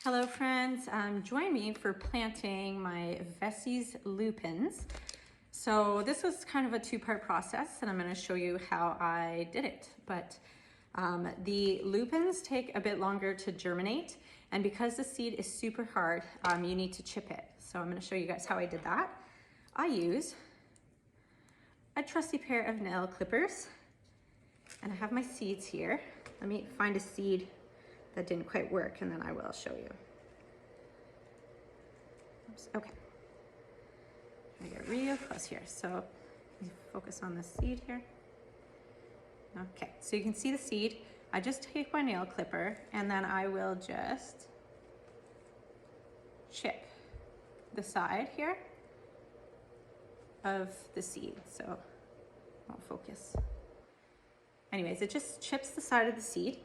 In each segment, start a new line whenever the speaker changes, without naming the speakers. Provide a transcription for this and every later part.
Hello friends, join me for planting my Veseys Lupins. So this was kind of a two-part process and I'm going to show you how I did it. But the lupins take a bit longer to germinate, and because the seed is super hard, you need to chip it. So I'm going to show you guys how I did that. I use a trusty pair of nail clippers and I have my seeds here. Let me find a seed that didn't quite work and then I will show you. Oops, okay. I get real close here. So focus on the seed here. Okay, so you can see the seed. I just take my nail clipper and then I will just chip the side here of the seed. So I'll focus. Anyways, it just chips the side of the seed.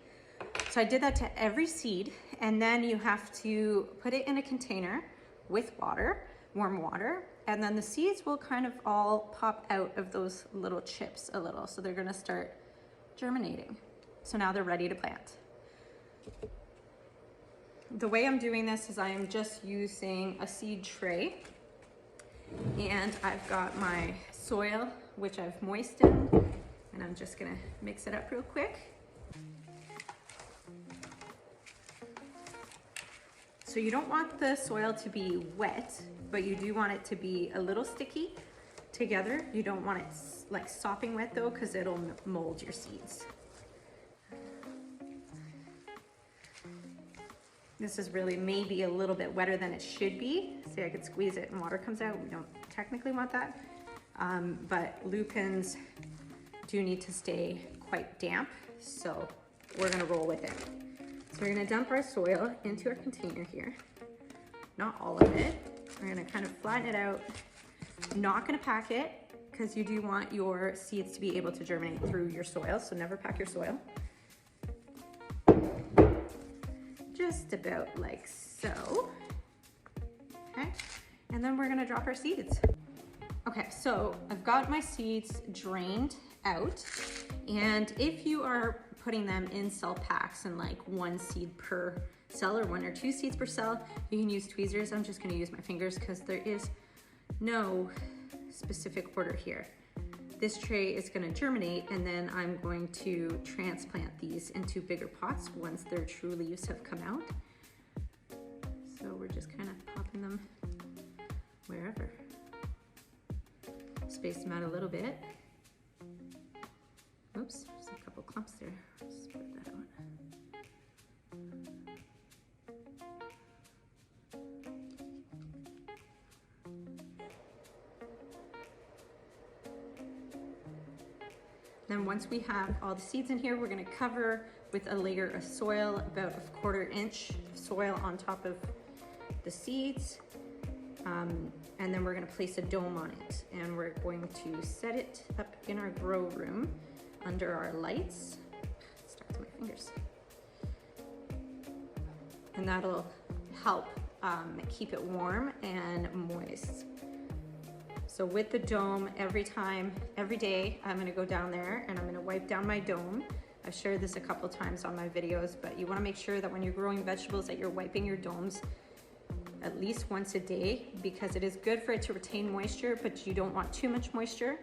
So I did that to every seed, and then you have to put it in a container with water, warm water, and then the seeds will kind of all pop out of those little chips a little. So they're gonna start germinating. So now they're ready to plant. The way I'm doing this is I am just using a seed tray, and I've got my soil, which I've moistened, and I'm just gonna mix it up real quick. So you don't want the soil to be wet, but you do want it to be a little sticky together. You don't want it like sopping wet though, because it'll mold your seeds. This is really maybe a little bit wetter than it should be. See, I could squeeze it and water comes out. We don't technically want that. But lupins do need to stay quite damp, so we're gonna roll with it. So we're gonna dump our soil into our container here. Not all of it. We're gonna kind of flatten it out. Not gonna pack it, because you do want your seeds to be able to germinate through your soil, so never pack your soil. Just about like so. Okay, and then we're gonna drop our seeds. Okay, so I've got my seeds drained out, and if you are putting them in cell packs and like one seed per cell or one or two seeds per cell, you can use tweezers. I'm just gonna use my fingers because there is no specific order here. This tray is gonna germinate, and then I'm going to transplant these into bigger pots once their true leaves have come out. So we're just kind of popping them wherever. Space them out a little bit. Oops, there's a couple clumps there. Spread that out. Then once we have all the seeds in here, we're gonna cover with a layer of soil, about a 1/4 inch of soil on top of the seeds. And then we're gonna place a dome on it, and we're going to set it up in our grow room under our lights. Stuck to my fingers. And that'll help keep it warm and moist. So with the dome, every day, I'm gonna go down there and I'm gonna wipe down my dome. I've shared this a couple times on my videos, but you wanna make sure that when you're growing vegetables that you're wiping your domes at least once a day, because it is good for it to retain moisture, but you don't want too much moisture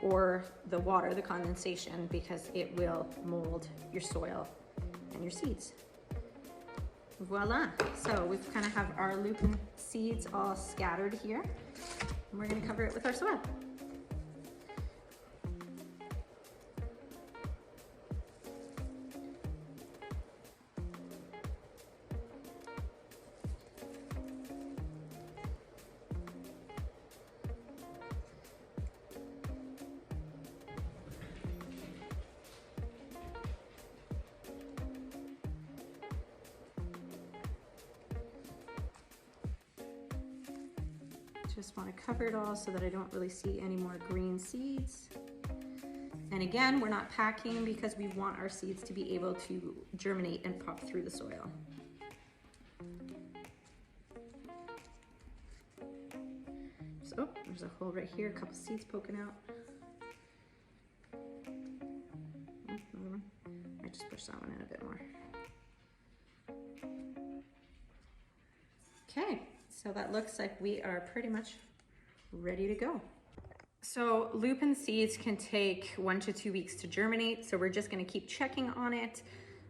or the water, the condensation, because it will mold your soil and your seeds. Voila. So we kind of have our lupin seeds all scattered here, and we're gonna cover it with our soil. Just want to cover it all so that I don't really see any more green seeds. And again, we're not packing because we want our seeds to be able to germinate and pop through the soil. So, there's a hole right here, a couple seeds poking out. I just push that one in a bit more. Okay, so that looks like we are pretty much ready to go. So lupin seeds can take 1 to 2 weeks to germinate. So we're just gonna keep checking on it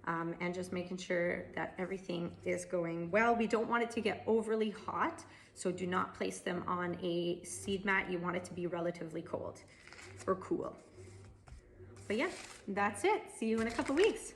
and just making sure that everything is going well. We don't want it to get overly hot, so do not place them on a seed mat. You want it to be relatively cold or cool. But yeah, that's it. See you in a couple weeks.